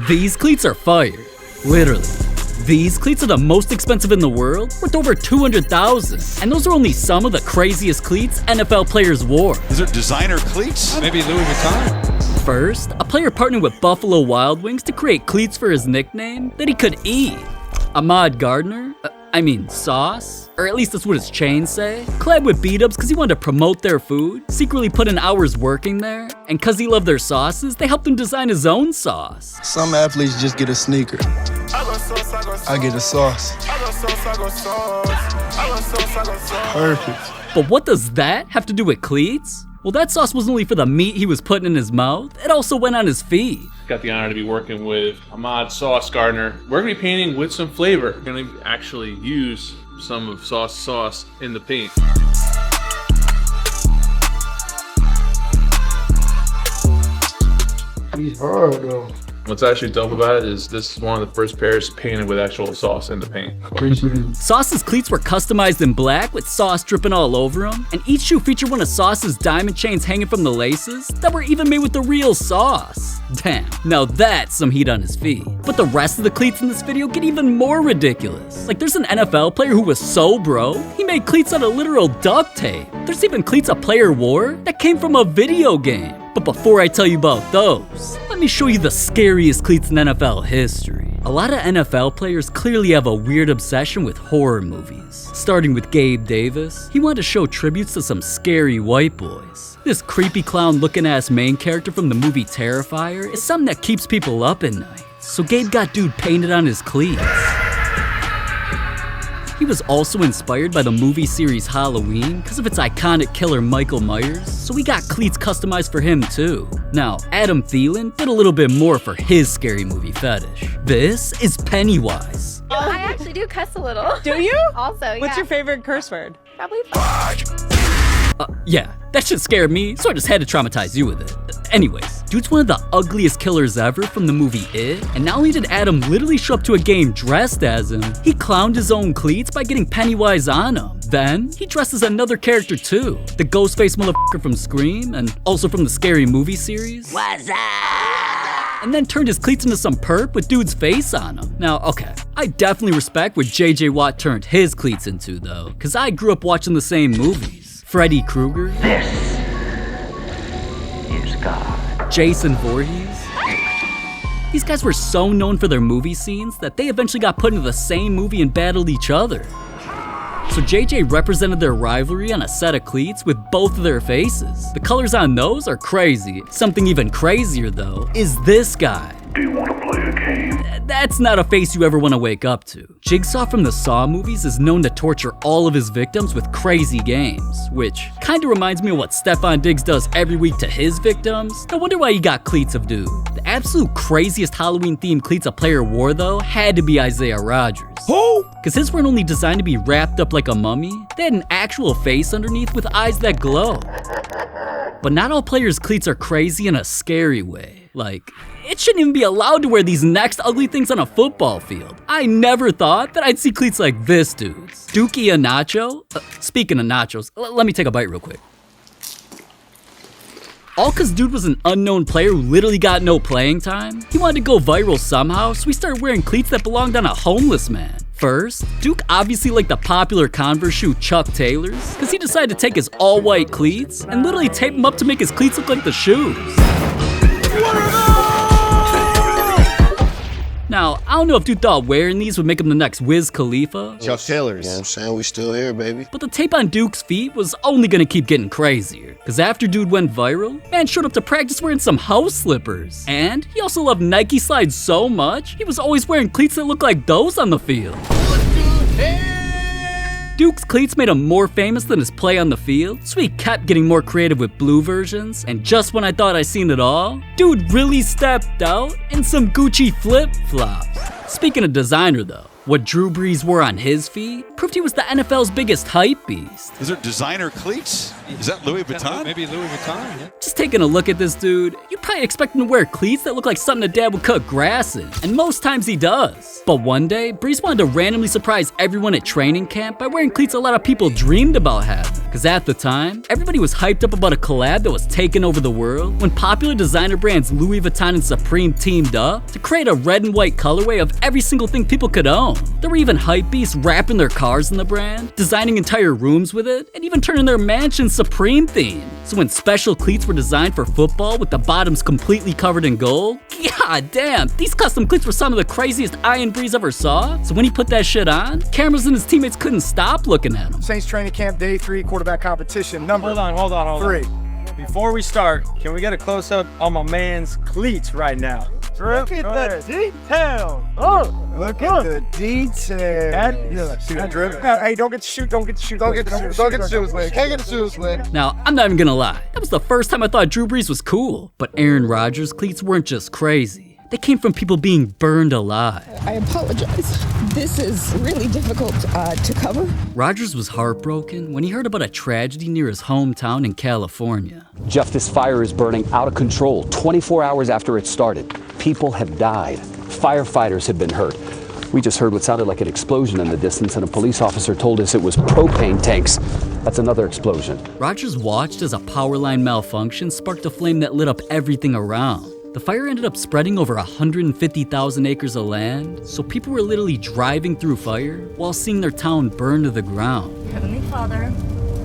These cleats are fire. Literally. These cleats are the most expensive in the world, worth over $200,000. And those are only some of the craziest cleats NFL players wore. Is it designer cleats? Maybe Louis Vuitton? First, a player partnered with Buffalo Wild Wings to create cleats for his nickname that he could eat. Ahmad Gardner, Sauce, or at least that's what his chains say, collabed with B-Dubs because he wanted to promote their food, secretly put in hours working there, and because he loved their sauces, they helped him design his own sauce. Some athletes just get a sneaker. I get a sauce. Perfect. But what does that have to do with cleats? Well, that sauce wasn't only for the meat he was putting in his mouth, it also went on his feet. Got the honor to be working with Ahmad Sauce Gardner. We're gonna be painting with some flavor. We're gonna actually use some of sauce in the paint. He's hard though. What's actually dope about it is this is one of the first pairs painted with actual sauce in the paint. Sauce's cleats were customized in black with sauce dripping all over them, and each shoe featured one of Sauce's diamond chains hanging from the laces that were even made with the real sauce. Damn, now that's some heat on his feet. But the rest of the cleats in this video get even more ridiculous. Like there's an NFL player who was so broke, he made cleats out of literal duct tape. There's even cleats a player wore that came from a video game. But before I tell you about those, let me show you the scariest cleats in NFL history. A lot of NFL players clearly have a weird obsession with horror movies. Starting with Gabe Davis, he wanted to show tributes to some scary white boys. This creepy clown looking ass main character from the movie Terrifier is something that keeps people up at night. So Gabe got dude painted on his cleats. He was also inspired by the movie series Halloween because of its iconic killer Michael Myers, so we got cleats customized for him too. Now, Adam Thielen did a little bit more for his scary movie fetish. This is Pennywise. I actually do cuss a little. Do you? Also, yeah. What's your favorite curse word? Probably fuck. Yeah, that shit scared me, so I just had to traumatize you with it. Anyways, dude's one of the ugliest killers ever from the movie It, and not only did Adam literally show up to a game dressed as him, he clowned his own cleats by getting Pennywise on him. Then, he dressed as another character too, the Ghostface motherfucker from Scream, and also from the Scary Movie series. What's up? And then turned his cleats into some perp with dude's face on them. Now, okay, I definitely respect what JJ Watt turned his cleats into though, cause I grew up watching the same movies. Freddy Krueger. This is God. Jason Voorhees. These guys were so known for their movie scenes that they eventually got put into the same movie and battled each other. So JJ represented their rivalry on a set of cleats with both of their faces. The colors on those are crazy. Something even crazier though is this guy. Do you want to play a game? That's not a face you ever want to wake up to. Jigsaw from the Saw movies is known to torture all of his victims with crazy games, which kinda reminds me of what Stefon Diggs does every week to his victims. No wonder why he got cleats of dude. The absolute craziest Halloween themed cleats a player wore though had to be Isaiah Rodgers. Who? Cause his weren't only designed to be wrapped up like a mummy, they had an actual face underneath with eyes that glow. But not all players' cleats are crazy in a scary way. Like, it shouldn't even be allowed to wear these next ugly things on a football field. I never thought that I'd see cleats like this dude's. Dookie Nacho? Speaking of nachos, let me take a bite real quick. All cause dude was an unknown player who literally got no playing time. He wanted to go viral somehow, so he started wearing cleats that belonged on a homeless man. First, Duke obviously liked the popular Converse shoe Chuck Taylor's, cause he decided to take his all-white cleats and literally tape them up to make his cleats look like the shoes. Now, I don't know if dude thought wearing these would make him the next Wiz Khalifa. Chuck Taylor's. You know what I'm saying? We still here, baby. But the tape on Duke's feet was only gonna keep getting crazier. Cause after dude went viral, man showed up to practice wearing some house slippers. And he also loved Nike slides so much, he was always wearing cleats that looked like those on the field. Duke's cleats made him more famous than his play on the field, so he kept getting more creative with blue versions, and just when I thought I seen it all, dude really stepped out in some Gucci flip-flops. Speaking of designer though, What Drew Brees wore on his feet proved he was the NFL's biggest hype beast. Is there designer cleats? Is that Louis Vuitton? Maybe Louis Vuitton, yeah. Just taking a look at this dude, you'd probably expect him to wear cleats that look like something a dad would cut grass in, and most times he does. But one day, Brees wanted to randomly surprise everyone at training camp by wearing cleats a lot of people dreamed about having. Cause at the time, everybody was hyped up about a collab that was taking over the world when popular designer brands Louis Vuitton and Supreme teamed up to create a red and white colorway of every single thing people could own. There were even hype beasts wrapping their cars in the brand, designing entire rooms with it, and even turning their mansion Supreme themed. So when special cleats were designed for football with the bottoms completely covered in gold, god damn, these custom cleats were some of the craziest I and Brees ever saw. So when he put that shit on, cameras and his teammates couldn't stop looking at him. Saints training camp day 3 quarterback competition number. Hold on. 3. Before we start, can we get a close up on my man's cleats right now? Look at the detail. Look at the detail. See that drip? Hey, don't get the shoot. Don't get the shoes. Don't get the shoes, man. Can't get the shoes, man. Now, I'm not even gonna lie. That was the first time I thought Drew Brees was cool. But Aaron Rodgers' cleats weren't just crazy. They came from people being burned alive. I apologize. This is really difficult to cover. Rodgers was heartbroken when he heard about a tragedy near his hometown in California. Jeff, this fire is burning out of control 24 hours after it started. People have died. Firefighters have been hurt. We just heard what sounded like an explosion in the distance, and a police officer told us it was propane tanks. That's another explosion. Rodgers watched as a power line malfunction sparked a flame that lit up everything around. The fire ended up spreading over 150,000 acres of land, so people were literally driving through fire while seeing their town burn to the ground. Heavenly Father,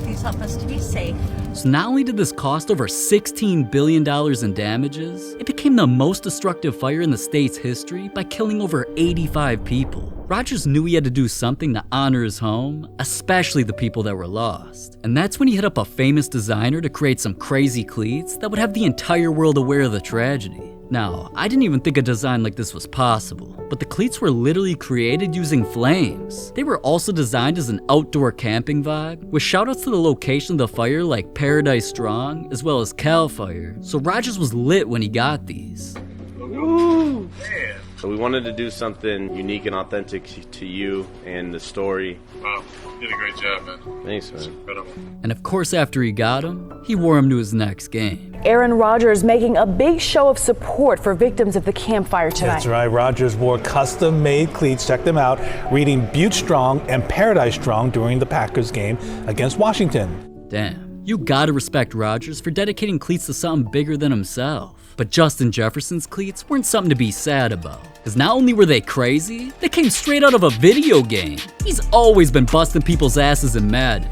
please help us to be safe. So not only did this cost over $16 billion in damages, it became the most destructive fire in the state's history by killing over 85 people. Rodgers knew he had to do something to honor his home, especially the people that were lost. And that's when he hit up a famous designer to create some crazy cleats that would have the entire world aware of the tragedy. Now, I didn't even think a design like this was possible, but the cleats were literally created using flames. They were also designed as an outdoor camping vibe, with shoutouts to the location of the fire like Paradise Strong, as well as Cal Fire, so Rodgers was lit when he got these. Ooh, man. So we wanted to do something unique and authentic to you and the story. Wow, you did a great job, man. Thanks, man. Incredible. And of course, after he got him, he wore him to his next game. Aaron Rodgers making a big show of support for victims of the campfire tonight. That's right. Rodgers wore custom-made cleats, check them out, reading Butte Strong and Paradise Strong during the Packers game against Washington. Damn, you gotta respect Rodgers for dedicating cleats to something bigger than himself. But Justin Jefferson's cleats weren't something to be sad about. Cause not only were they crazy, they came straight out of a video game. He's always been busting people's asses in Madden.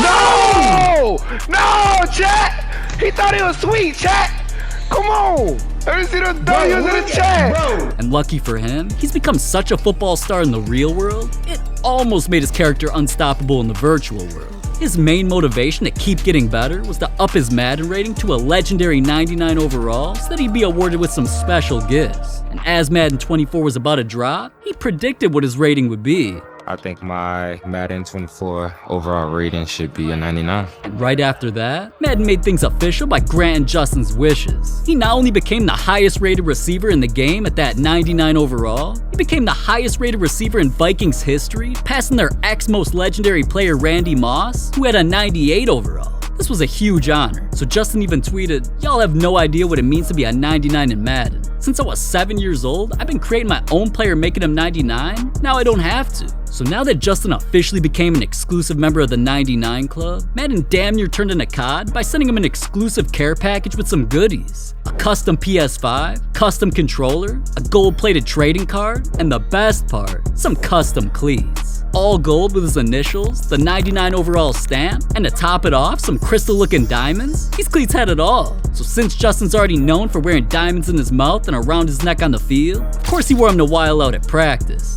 No! No, chat! He thought he was sweet, chat! Come on! Let me see those W's in the chat! And lucky for him, he's become such a football star in the real world, it almost made his character unstoppable in the virtual world. His main motivation to keep getting better was to up his Madden rating to a legendary 99 overall so that he'd be awarded with some special gifts. And as Madden 24 was about to drop, he predicted what his rating would be. I think my Madden 24 overall rating should be a 99. And right after that, Madden made things official by granting Justin's wishes. He not only became the highest rated receiver in the game at that 99 overall, he became the highest rated receiver in Vikings history, passing their ex-most legendary player Randy Moss, who had a 98 overall. This was a huge honor, so Justin even tweeted, "Y'all have no idea what it means to be a 99 in Madden. Since I was 7 years old, I've been creating my own player making him 99, now I don't have to." So now that Justin officially became an exclusive member of the 99 Club, Madden damn near turned into COD by sending him an exclusive care package with some goodies. A custom PS5, custom controller, a gold-plated trading card, and the best part, some custom cleats. All gold with his initials, the 99 overall stamp, and to top it off, some crystal-looking diamonds. These cleats had it all. So since Justin's already known for wearing diamonds in his mouth and around his neck on the field, of course he wore them to while out at practice.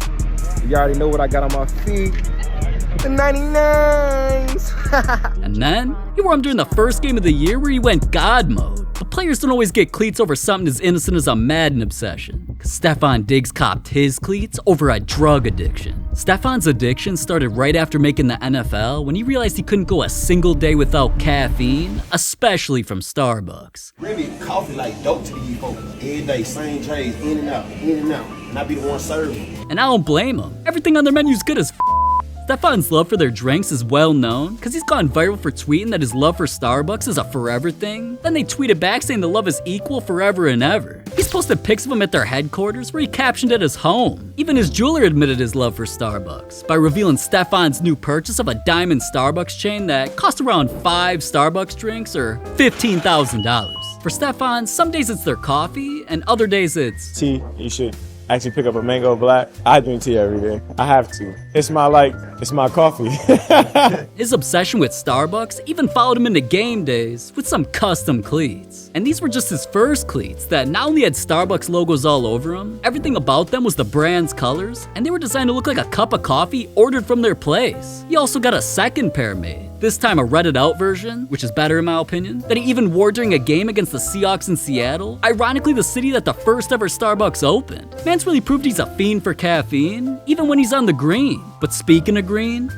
You already know what I got on my feet. The 99s. And then, he wore them during the first game of the year where he went God mode. But players don't always get cleats over something as innocent as a Madden obsession. Cause Stefon Diggs copped his cleats over a drug addiction. Stefon's addiction started right after making the NFL when he realized he couldn't go a single day without caffeine, especially from Starbucks. Really, coffee like dope to these folks. Every day, same trays, in and out, and I be the one serving. And I don't blame him. Everything on their menu's good as Stefon's love for their drinks is well known because he's gone viral for tweeting that his love for Starbucks is a forever thing. Then they tweeted back saying the love is equal forever and ever. He's posted pics of him at their headquarters where he captioned it as home. Even his jeweler admitted his love for Starbucks by revealing Stefon's new purchase of a diamond Starbucks chain that cost around 5 Starbucks drinks or $15,000. For Stefon, some days it's their coffee and other days it's tea. You should actually pick up a mango black. I drink tea every day. I have to. It's my coffee. His obsession with Starbucks even followed him into game days with some custom cleats. And these were just his first cleats that not only had Starbucks logos all over them, everything about them was the brand's colors, and they were designed to look like a cup of coffee ordered from their place. He also got a second pair made. This time a Reddit out version, which is better in my opinion, that he even wore during a game against the Seahawks in Seattle, ironically the city that the first ever Starbucks opened. Man's really proved he's a fiend for caffeine, even when he's on the green. But speaking of green,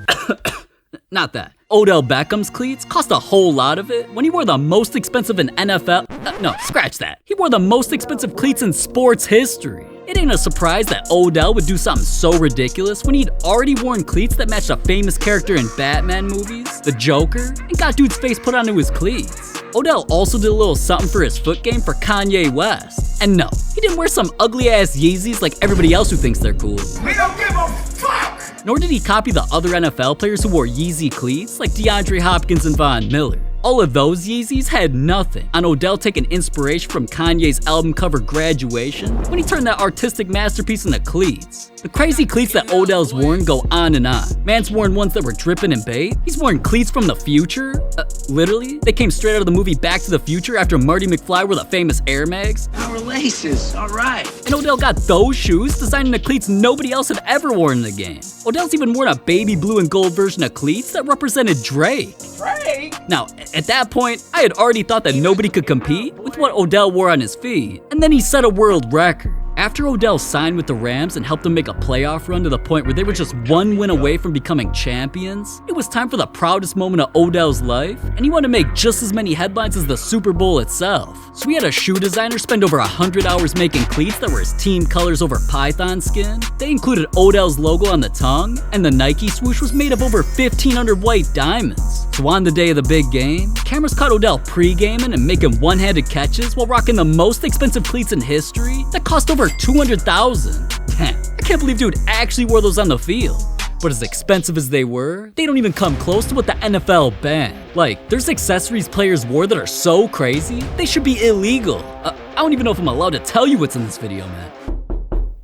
not that. Odell Beckham's cleats cost a whole lot of it when he wore the most expensive in NFL, no, scratch that. He wore the most expensive cleats in sports history. It ain't a surprise that Odell would do something so ridiculous when he'd already worn cleats that matched a famous character in Batman movies, the Joker, and got dude's face put onto his cleats. Odell also did a little something for his foot game for Kanye West. And no, he didn't wear some ugly ass Yeezys like everybody else who thinks they're cool. We don't give a fuck! Nor did he copy the other NFL players who wore Yeezy cleats like DeAndre Hopkins and Von Miller. All of those Yeezys had nothing on Odell taking inspiration from Kanye's album cover Graduation when he turned that artistic masterpiece into cleats. The crazy cleats that Odell's worn go on and on. Man's worn ones that were dripping in bait. He's worn cleats from the future. Literally, they came straight out of the movie Back to the Future after Marty McFly wore the famous Air Mags. Our laces, all right. And Odell got those shoes designing the cleats nobody else had ever worn in the game. Odell's even worn a baby blue and gold version of cleats that represented Drake. Drake? Now, at that point, I had already thought that nobody could compete with what Odell wore on his feet, and then he set a world record. After Odell signed with the Rams and helped them make a playoff run to the point where they were just one win away from becoming champions, it was time for the proudest moment of Odell's life, and he wanted to make just as many headlines as the Super Bowl itself. So he had a shoe designer spend over 100 hours making cleats that were his team colors over python skin. They included Odell's logo on the tongue, and the Nike swoosh was made of over 1,500 white diamonds. So on the day of the big game, cameras caught Odell pre-gaming and making one-handed catches while rocking the most expensive cleats in history that cost over $200,000. Damn, I can't believe dude actually wore those on the field. But as expensive as they were, they don't even come close to what the NFL banned. Like, there's accessories players wore that are so crazy, they should be illegal. I don't even know if I'm allowed to tell you what's in this video, man.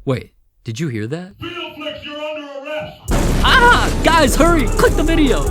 Wait, did you hear that? FieldFlix, you're under arrest! Guys, hurry! Click the video!